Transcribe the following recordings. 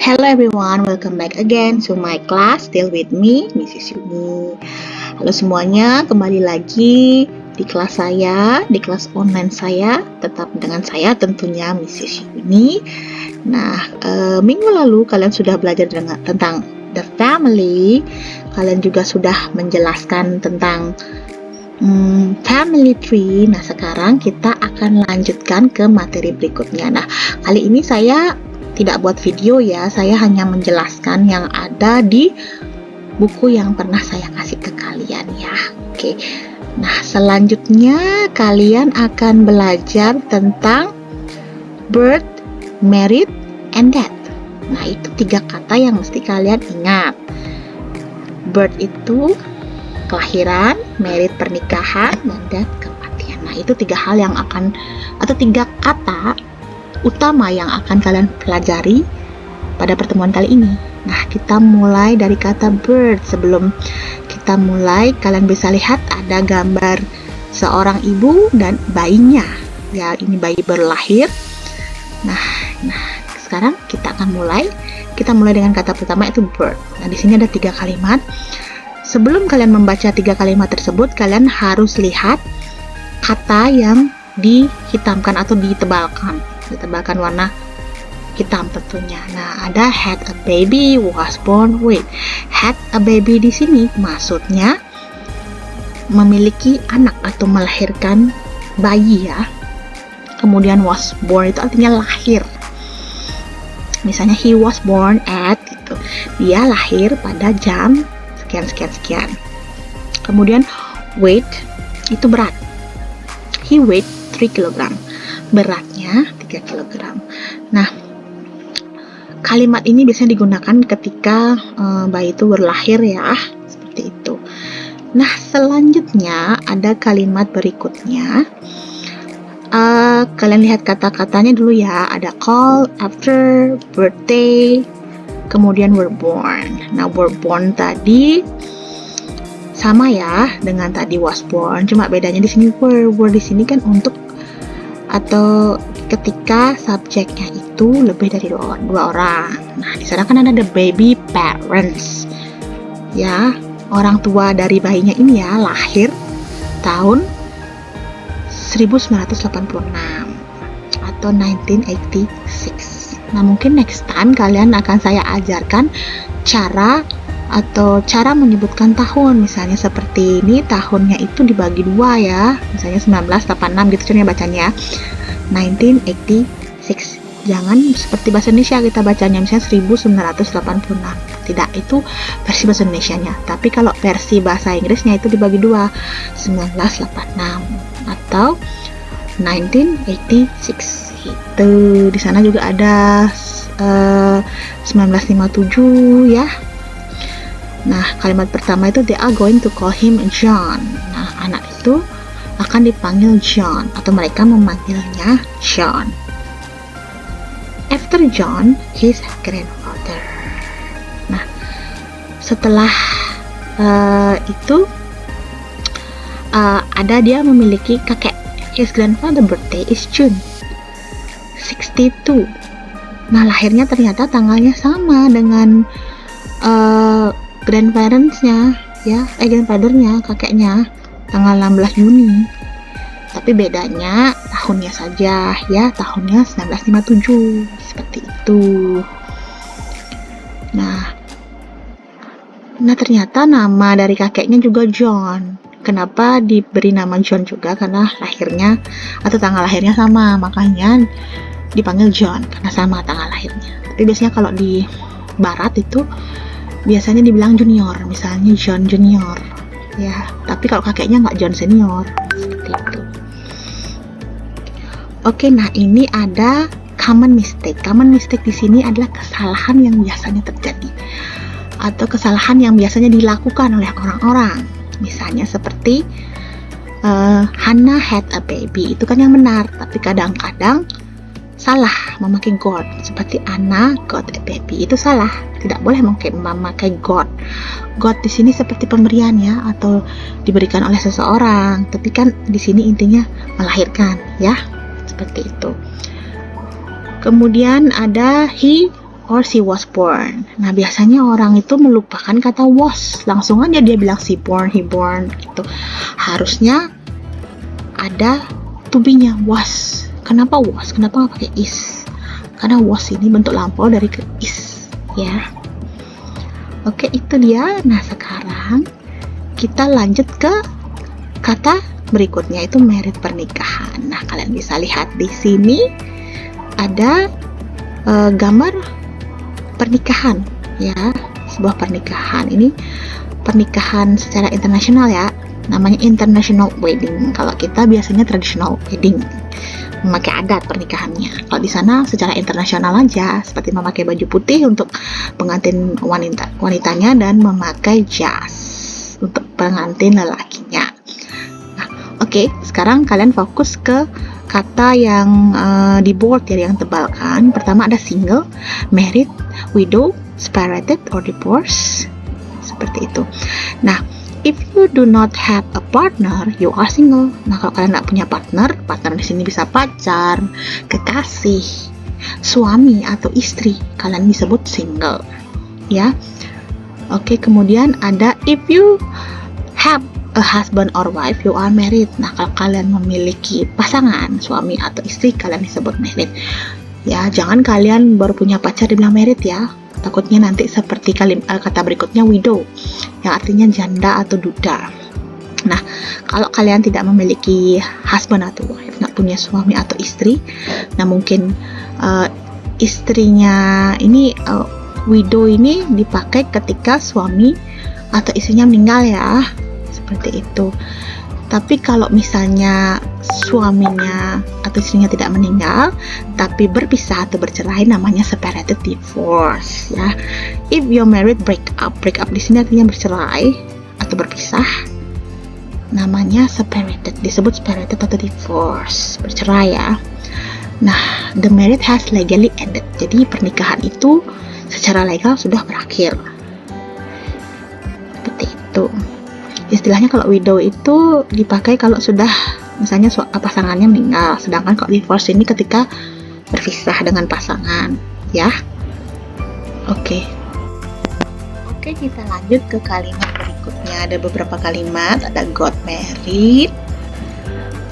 Hello everyone, welcome back again to my class. Still with me, Mrs. Yuni. Halo semuanya, kembali lagi di kelas saya, di kelas online saya. Tetap dengan saya tentunya Mrs. Yuni. Nah, minggu lalu kalian sudah belajar tentang the family. Kalian juga sudah menjelaskan tentang family tree. Nah, sekarang kita akan lanjutkan ke materi berikutnya. Nah, kali ini saya tidak buat video ya, saya hanya menjelaskan yang ada di buku yang pernah saya kasih ke kalian ya. Oke. Nah, selanjutnya kalian akan belajar tentang birth, married, and death. Nah, itu 3 kata yang mesti kalian ingat. Birth itu kelahiran, married pernikahan, dan death kematian. Nah, itu 3 hal yang akan, atau 3 kata utama yang akan kalian pelajari pada pertemuan kali ini. Nah, kita mulai dari kata birth. Sebelum kita mulai, kalian bisa lihat ada gambar seorang ibu dan bayinya. Ya, ini bayi baru lahir. Nah, sekarang kita akan mulai. Kita mulai dengan kata pertama, yaitu birth. Nah, di sini ada 3 kalimat. Sebelum kalian membaca 3 kalimat tersebut, kalian harus lihat kata yang dihitamkan atau ditebalkan warna hitam tentunya. Nah, ada had a baby, was born with. Had a baby di sini maksudnya memiliki anak atau melahirkan bayi ya. Kemudian was born itu artinya lahir. Misalnya he was born at gitu. Dia lahir pada jam sekian. Kemudian weight itu berat. He weighed 3 kg. Beratnya 3 kg. Nah, kalimat ini biasanya digunakan ketika bayi itu berlahir ya, seperti itu. Nah, selanjutnya ada kalimat berikutnya. Kalian lihat kata-katanya dulu ya. Ada call, after, birthday, kemudian were born. Nah, were born tadi sama ya dengan tadi was born, cuma bedanya di sini were di sini kan untuk atau ketika subjeknya itu lebih dari 2 orang. Nah, di sana kan ada the baby parents. Ya, orang tua dari bayinya ini ya lahir tahun 1986 atau 1986. Nah, mungkin next time kalian akan saya ajarkan cara menyebutkan tahun. Misalnya seperti ini, tahunnya itu dibagi 2 ya. Misalnya 1986 gitu caranya bacanya. 1986. Jangan seperti bahasa Indonesia kita bacanya misalnya 1986. Tidak, itu versi bahasa Indonesianya. Tapi kalau versi bahasa Inggrisnya itu dibagi 2. 1986 atau 1986. Itu di sana juga ada 1957 ya. Nah, kalimat pertama itu they are going to call him John. Nah, anak itu akan dipanggil John atau mereka memanggilnya John. After John, his grandfather. Nah, setelah itu ada dia memiliki kakek. His grandfather birthday is June 62. Nah, lahirnya ternyata tanggalnya sama dengan grandparents-nya ya, grandfather-nya, kakeknya, tanggal 16 Juni. Tapi bedanya tahunnya saja ya, tahunnya 1957 seperti itu. Nah, ternyata nama dari kakeknya juga John. Kenapa diberi nama John juga? Karena lahirnya atau tanggal lahirnya sama, makanya dipanggil John karena sama tanggal lahirnya. Tapi biasanya kalau di barat itu biasanya dibilang junior, misalnya John junior ya, tapi kalau kakeknya nggak John senior seperti itu. Oke, nah ini ada common mistake. Common mistake di sini adalah kesalahan yang biasanya terjadi atau kesalahan yang biasanya dilakukan oleh orang-orang. Misalnya seperti Hannah had a baby, itu kan yang benar, tapi kadang-kadang salah memakai God. Seperti Anna got a baby, itu salah, tidak boleh memakai God. God di sini seperti pemberian ya, atau diberikan oleh seseorang, tapi kan di sini intinya melahirkan ya, seperti itu. Kemudian ada he or she was born. Nah, biasanya orang itu melupakan kata was. Langsung aja dia bilang she born, he born gitu. Harusnya ada to be-nya was. Kenapa was? Kenapa nggak pakai is? Karena was ini bentuk lampau dari ke is, ya. Oke, itu dia. Nah, sekarang kita lanjut ke kata berikutnya, itu married, pernikahan. Nah, kalian bisa lihat di sini ada gambar pernikahan, ya, sebuah pernikahan. Ini pernikahan secara internasional, ya, namanya international wedding. Kalau kita biasanya traditional wedding, memakai adat pernikahannya. Kalau di sana secara internasional aja, seperti memakai baju putih untuk pengantin wanitanya dan memakai jas untuk pengantin lelakinya. Nah, oke, sekarang kalian fokus ke kata yang di bold, ya, yang tebal kan. Pertama ada single, married, widow, separated or divorced, seperti itu. Nah, if you do not have a partner, you are single. Nah, kalau kalian nggak punya partner di sini bisa pacar, kekasih, suami atau istri, kalian disebut single, ya. Oke, kemudian ada if you have a husband or wife, you are married. Nah, kalau kalian memiliki pasangan, suami atau istri, kalian disebut married. Ya, jangan kalian baru punya pacar dibilang married, ya. Takutnya nanti seperti kata berikutnya widow, yang artinya janda atau duda. Nah, kalau kalian tidak memiliki husband atau wife, nggak punya suami atau istri, nah mungkin istrinya ini widow ini dipakai ketika suami atau istrinya meninggal, ya, seperti itu. Tapi kalau misalnya suaminya atau istrinya tidak meninggal tapi berpisah atau bercerai, namanya separated divorce, ya. If you're married, break up di sini artinya bercerai atau berpisah, namanya separated, disebut separated atau divorce, bercerai, ya. Nah, the marriage has legally ended. Jadi pernikahan itu secara legal sudah berakhir. Seperti itu. Istilahnya kalau widow itu dipakai kalau sudah misalnya pasangannya meninggal, sedangkan kalau divorce ini ketika berpisah dengan pasangan, ya. Oke, kita lanjut ke kalimat berikutnya. Ada beberapa kalimat, ada got married,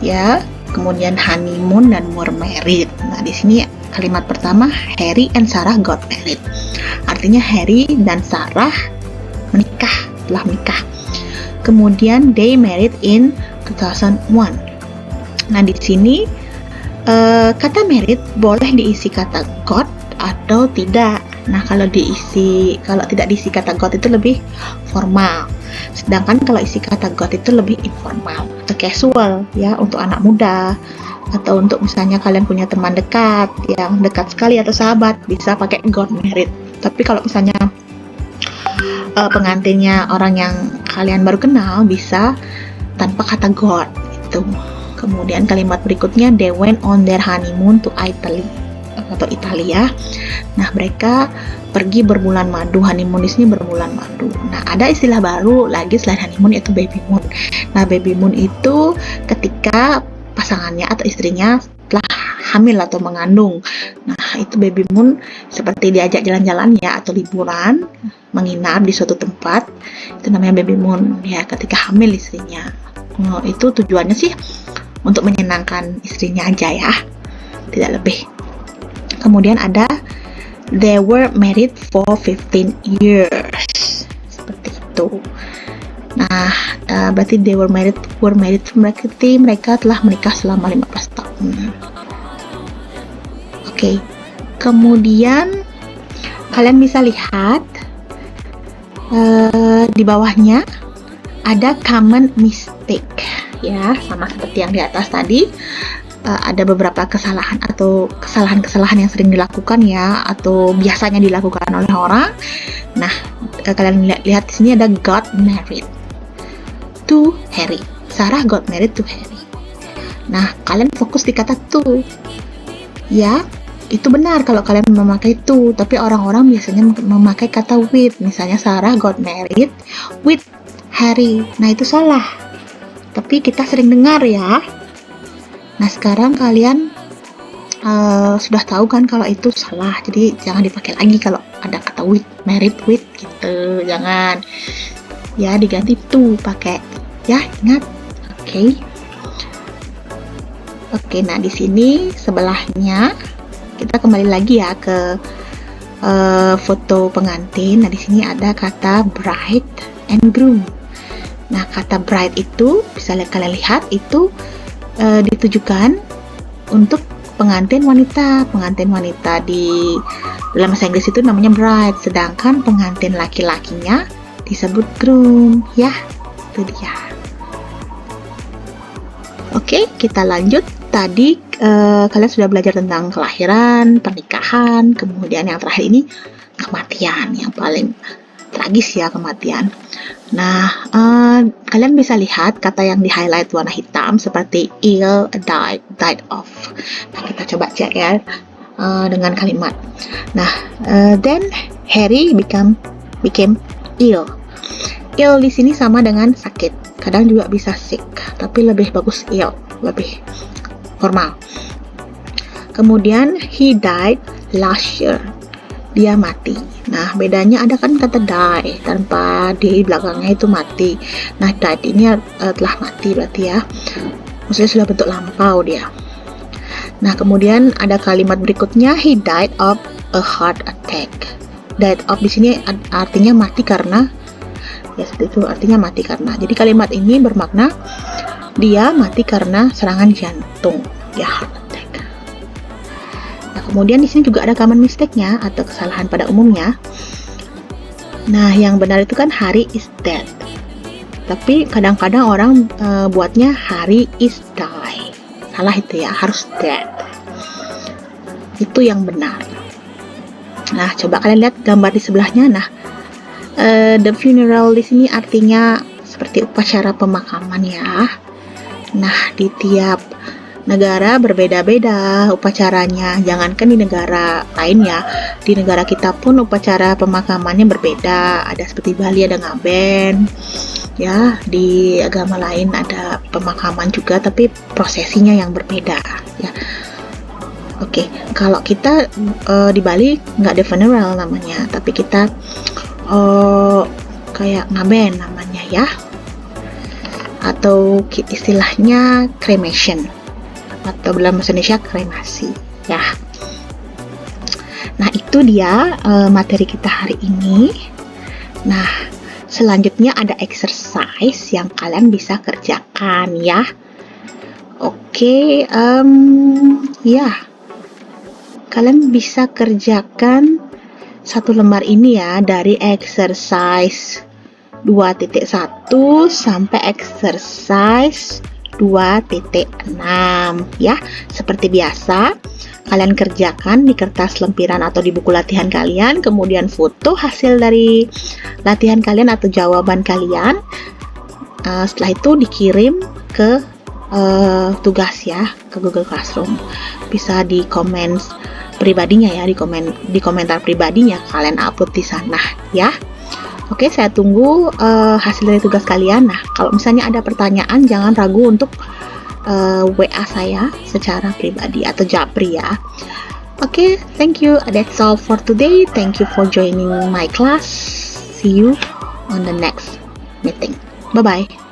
ya, kemudian honeymoon dan were married. Nah, di sini kalimat pertama, Harry and Sarah got married. Artinya Harry dan Sarah telah menikah. Kemudian they married in 2001. Nah, di sini kata married boleh diisi kata got atau tidak. Nah, kalau tidak diisi kata got itu lebih formal. Sedangkan kalau isi kata got itu lebih informal atau casual, ya, untuk anak muda atau untuk misalnya kalian punya teman dekat yang dekat sekali atau sahabat, bisa pakai got married. Tapi kalau misalnya pengantinnya orang yang kalian baru kenal, bisa tanpa kata got itu. Kemudian kalimat berikutnya, they went on their honeymoon to Italy atau Italia. Nah, mereka pergi berbulan madu. Honeymoon di sini berbulan madu. Nah, ada istilah baru lagi selain honeymoon, yaitu baby moon. Nah, baby moon itu ketika pasangannya atau istrinya telah hamil atau mengandung. Nah, itu baby moon seperti diajak jalan-jalan, ya, atau liburan, menginap di suatu tempat. Itu namanya baby moon, ya, ketika hamil istrinya. Itu tujuannya sih untuk menyenangkan istrinya aja, ya, tidak lebih. Kemudian ada they were married for 15 years, seperti itu. Nah, berarti they were married berarti mereka telah menikah selama 15 tahun. Oke. Kemudian kalian bisa lihat di bawahnya ada common mistake, ya, sama seperti yang di atas tadi. Ada beberapa kesalahan yang sering dilakukan, ya, atau biasanya dilakukan oleh orang. Nah, kalian lihat di sini ada got married to Harry. Sarah got married to Harry. Nah, kalian fokus di kata to, ya. Itu benar kalau kalian memakai to, tapi orang-orang biasanya memakai kata with. Misalnya Sarah got married with Harry. Nah, itu salah. Tapi kita sering dengar, ya. Nah, sekarang kalian sudah tahu kan kalau itu salah, jadi jangan dipakai lagi kalau ada kata with, married with gitu, jangan ya, diganti to pakai ya, ingat. Oke, nah di sini sebelahnya kita kembali lagi ya ke foto pengantin. Nah di sini ada kata bride and groom. Nah kata bride itu bisa kalian lihat itu ditujukan untuk pengantin wanita. Pengantin wanita di dalam bahasa Inggris itu namanya bride, sedangkan pengantin laki-lakinya disebut groom ya. Itu dia. Oke, kita lanjut. Tadi kalian sudah belajar tentang kelahiran, pernikahan, kemudian yang terakhir ini kematian, yang paling tragis ya, kematian. Nah, kalian bisa lihat kata yang di highlight warna hitam seperti ill, died of. Nah, kita coba cek ya dengan kalimat. Nah, then Harry became ill. Ill di sini sama dengan sakit. Kadang juga bisa sick, tapi lebih bagus ill, lebih formal. Kemudian he died last year. Dia mati. Nah, bedanya ada kan kata die tanpa di belakangnya itu mati. Nah, died ini telah mati berarti ya. Maksudnya sudah bentuk lampau dia. Nah, kemudian ada kalimat berikutnya, he died of a heart attack. Died of di sini artinya mati karena, ya seperti itu, artinya mati karena. Jadi kalimat ini bermakna dia mati karena serangan jantung, ya, heart attack. Nah, kemudian di sini juga ada common mistake-nya atau kesalahan pada umumnya. Nah, yang benar itu kan Harry is dead. Tapi kadang-kadang orang buatnya Harry is die. Salah itu ya, harus dead. Itu yang benar. Nah, coba kalian lihat gambar di sebelahnya. Nah, the funeral di sini artinya seperti upacara pemakaman ya. Nah, di tiap negara berbeda-beda upacaranya. Jangankan di negara lain ya, di negara kita pun upacara pemakamannya berbeda. Ada seperti Bali ada ngaben, ya. Di agama lain ada pemakaman juga, tapi prosesinya yang berbeda, ya. Oke, kalau kita di Bali nggak ada funeral namanya, tapi kita kayak ngaben namanya ya, atau istilahnya cremation, atau dalam bahasa Indonesia kremasi ya. Nah, itu dia materi kita hari ini. Nah, selanjutnya ada exercise yang kalian bisa kerjakan ya. Oke, ya, kalian bisa kerjakan satu lembar ini ya, dari exercise 2.1 sampai exercise 2.6 ya. Seperti biasa, kalian kerjakan di kertas lempiran atau di buku latihan kalian, kemudian foto hasil dari latihan kalian atau jawaban kalian. Setelah itu dikirim ke tugas ya, ke Google Classroom. Bisa di komen pribadinya ya, di komentar pribadinya kalian upload di sana ya. Oke, saya tunggu hasil dari tugas kalian. Nah, kalau misalnya ada pertanyaan, jangan ragu untuk WA saya secara pribadi atau japri ya. Oke, thank you. That's all for today. Thank you for joining my class. See you on the next meeting. Bye-bye.